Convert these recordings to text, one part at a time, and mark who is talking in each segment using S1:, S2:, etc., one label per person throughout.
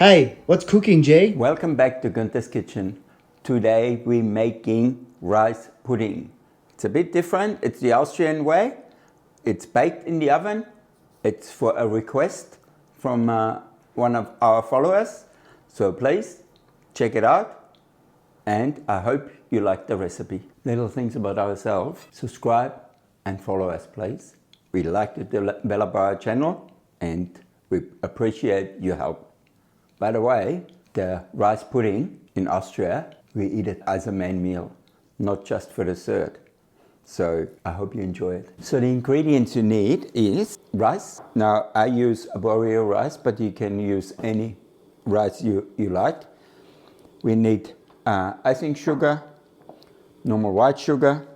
S1: Hey, what's cooking, Jay?
S2: Welcome back to Günther's Kitchen. Today we're making rice pudding. It's a bit different. It's the Austrian way. It's baked in the oven. It's for a request from one of our followers. So please check it out. And I hope you like the recipe. Little things about ourselves. Subscribe and follow us, please. We like to develop our channel and we appreciate your help. By the way, the rice pudding in Austria, we eat it as a main meal, not just for dessert. So I hope you enjoy it. So the ingredients you need is rice. Now I use arborio rice, but you can use any rice you like. We need icing sugar, normal white sugar.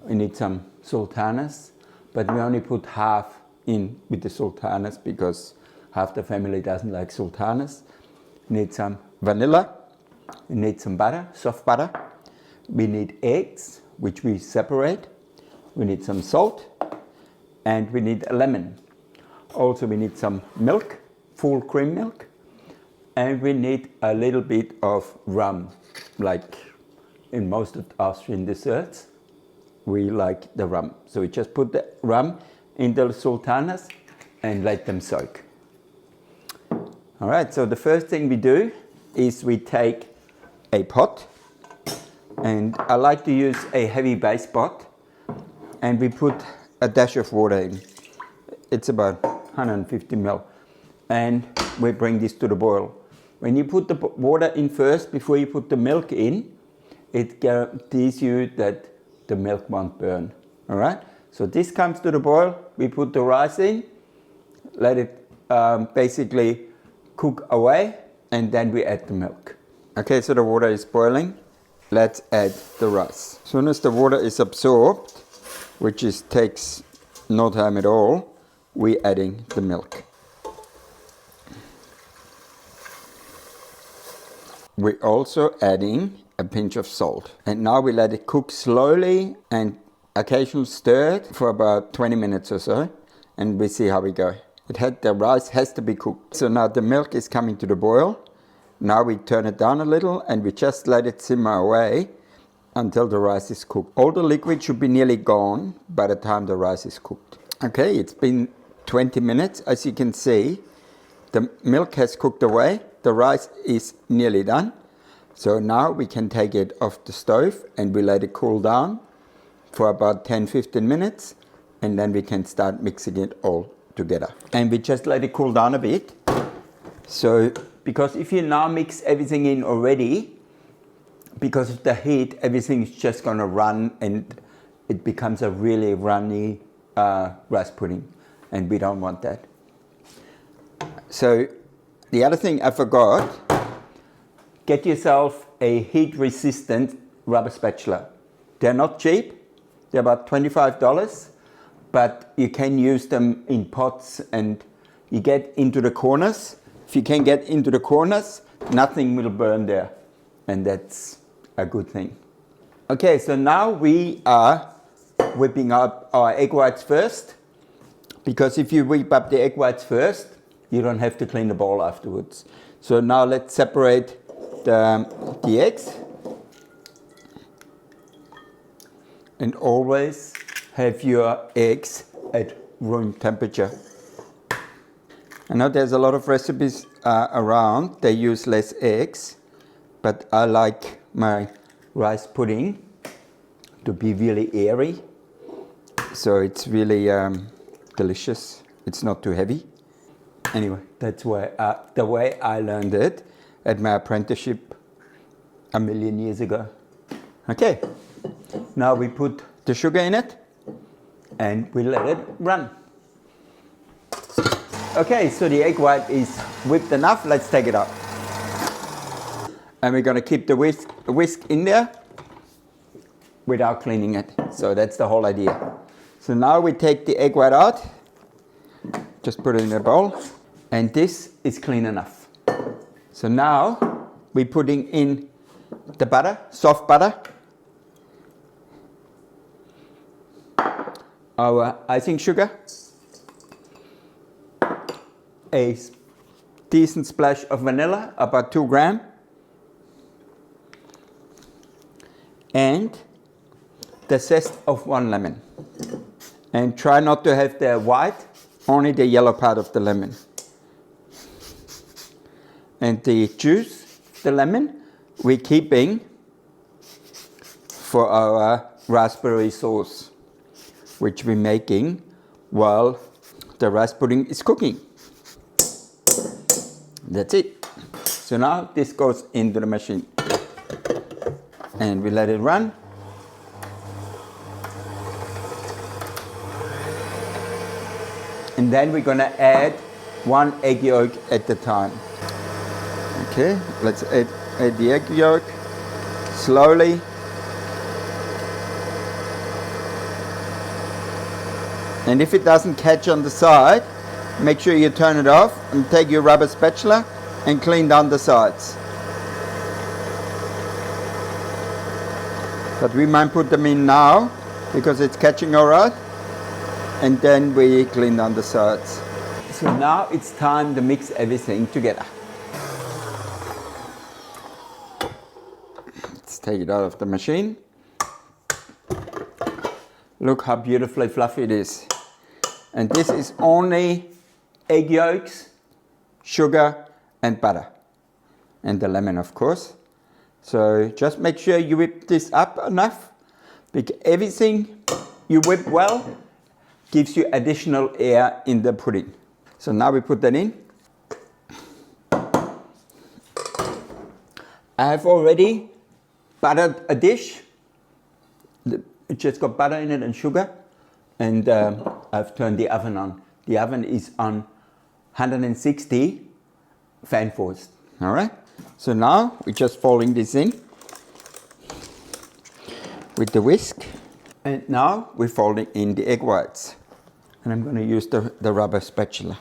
S2: We need some sultanas, but we only put half in with the sultanas because half the family doesn't like sultanas. We need some vanilla. We need some butter, soft butter. We need eggs, which we separate. We need some salt. And we need a lemon. Also we need some milk, full cream milk. And we need a little bit of rum. Like in most of the Austrian desserts, we like the rum. So we just put the rum in the sultanas and let them soak. All right, so the first thing we do is we take a pot, and I like to use a heavy base pot, and we put a dash of water in. It's about 150 ml, and we bring this to the boil. When you put the water in first before you put the milk in, it guarantees you that the milk won't burn. All right, so this comes to the boil, we put the rice in, let it basically cook away, and then we add the milk. Okay, so the water is boiling. Let's add the rice. As soon as the water is absorbed, which takes no time at all, we're adding the milk. We're also adding a pinch of salt. And now we let it cook slowly and occasionally stir it for about 20 minutes or so, and we see how we go. The rice has to be cooked. So now the milk is coming to the boil. Now we turn it down a little and we just let it simmer away until the rice is cooked. All the liquid should be nearly gone by the time the rice is cooked. Okay, it's been 20 minutes. As you can see, the milk has cooked away. The rice is nearly done. So now we can take it off the stove and we let it cool down for about 10-15 minutes, and then we can start mixing it all together. And we just let it cool down a bit. So, because if you now mix everything in already, because of the heat, everything is just gonna run and it becomes a really runny rice pudding, and we don't want that. So, the other thing I forgot, get yourself a heat-resistant rubber spatula. They're not cheap, they're about $25. But you can use them in pots and you get into the corners. If you can get into the corners, nothing will burn there. And that's a good thing. Okay, so now we are whipping up our egg whites first. Because if you whip up the egg whites first, you don't have to clean the bowl afterwards. So now let's separate the eggs. And always have your eggs at room temperature. I know there's a lot of recipes around, they use less eggs, but I like my rice pudding to be really airy. So it's really delicious. It's not too heavy. Anyway, that's the way I learned it at my apprenticeship a million years ago. Okay, now we put the sugar in it and we let it run. Okay, so the egg white is whipped enough. Let's take it out. And we're going to keep the whisk in there without cleaning it. So that's the whole idea. So now we take the egg white out. Just put it in a bowl. And this is clean enough. So now we're putting in the butter, soft butter. Our icing sugar, a decent splash of vanilla, about 2 grams. And the zest of 1 lemon. And try not to have the white, only the yellow part of the lemon. And the juice, the lemon, we're keeping for our raspberry sauce, which we're making while the rice pudding is cooking. That's it. So now this goes into the machine. And we let it run. And then we're going to add 1 egg yolk at a time. Okay, let's add the egg yolk slowly. And if it doesn't catch on the side, make sure you turn it off and take your rubber spatula and clean down the sides. But we might put them in now because it's catching all right. And then we clean down the sides. So now it's time to mix everything together. Let's take it out of the machine. Look how beautifully fluffy it is. And this is only egg yolks, sugar and butter. And the lemon, of course. So just make sure you whip this up enough, because everything you whip well gives you additional air in the pudding. So now we put that in. I have already buttered a dish. It just got butter in it and sugar. And I've turned the oven on. The oven is on 160 fan forced. All right. So now we're just folding this in with the whisk. And now we're folding in the egg whites. And I'm going to use the rubber spatula.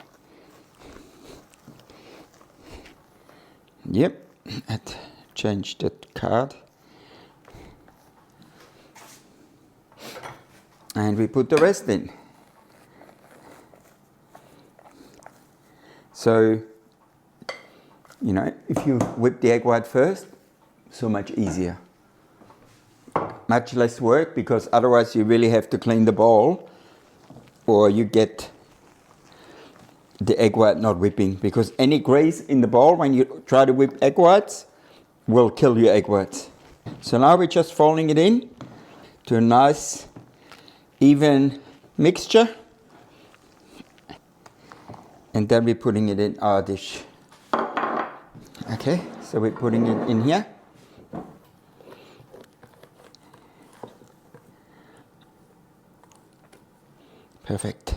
S2: Yep, I'd change the card. And we put the rest in. So, you know, if you whip the egg white first, so much easier. Much less work, because otherwise you really have to clean the bowl, or you get the egg white not whipping, because any grease in the bowl when you try to whip egg whites will kill your egg whites. So now we're just folding it in to a nice even mixture, and then we're putting it in our dish. Okay, so we're putting it in here. Perfect.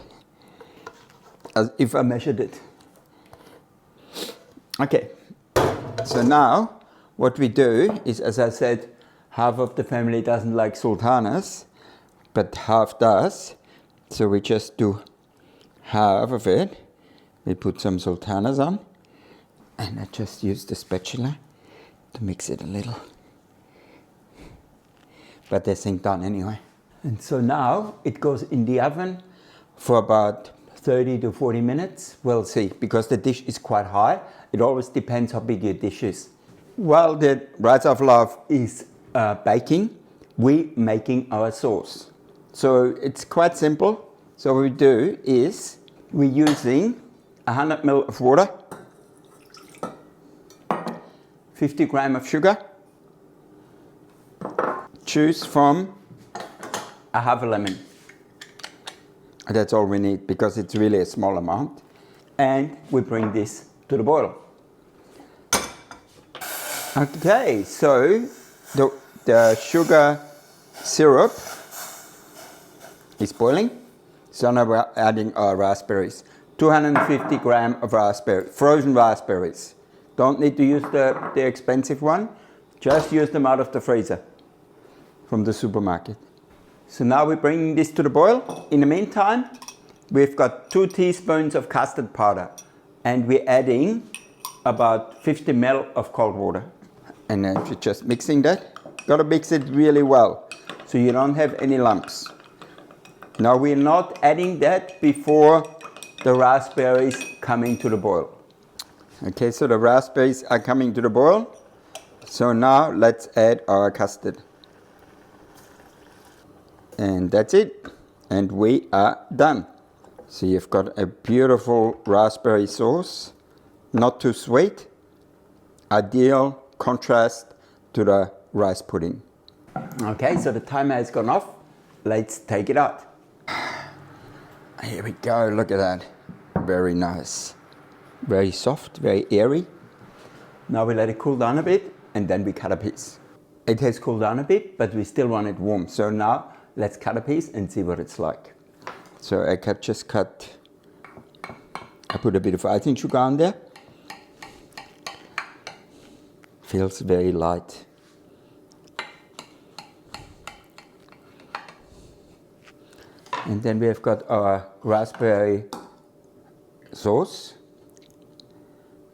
S2: As if I measured it. Okay, so now what we do is, as I said, half of the family doesn't like sultanas, but half does. So we just do half of it. We put some sultanas on, and I just use the spatula to mix it a little. But they sink down anyway. And so now it goes in the oven for about 30 to 40 minutes. We'll see, because the dish is quite high. It always depends how big your dish is. While the rice of love is baking, we're making our sauce. So it's quite simple. So what we do is we're using 100 ml of water, 50 grams of sugar, juice from a half a lemon. That's all we need, because it's really a small amount. And we bring this to the boil. Okay, so the sugar syrup is boiling. So now we're adding our raspberries. 250 grams of raspberries, frozen raspberries. Don't need to use the expensive one. Just use them out of the freezer from the supermarket. So now we're bringing this to the boil. In the meantime, we've got 2 teaspoons of custard powder, and we're adding about 50 ml of cold water. And then you're just mixing that. Got to mix it really well so you don't have any lumps. Now we're not adding that before the raspberries come into the boil. Okay, so the raspberries are coming to the boil. So now let's add our custard. And that's it. And we are done. So you've got a beautiful raspberry sauce, not too sweet, ideal contrast to the rice pudding. Okay, so the timer has gone off. Let's take it out. Here we go, look at that. Very nice. Very soft, very airy. Now we let it cool down a bit and then we cut a piece. It has cooled down a bit, but we still want it warm. So now let's cut a piece and see what it's like. So I put a bit of icing sugar on there. Feels very light. And then we have got our raspberry sauce.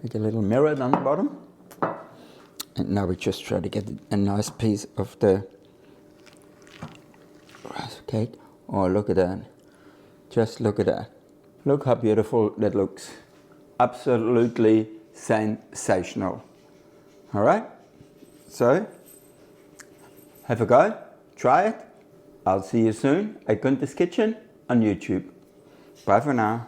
S2: Make a little mirror down the bottom. And now we just try to get a nice piece of the rice cake. Oh, look at that. Just look at that. Look how beautiful that looks. Absolutely sensational. All right? So, have a go. Try it. I'll see you soon at Gunther's Kitchen on YouTube. Bye for now.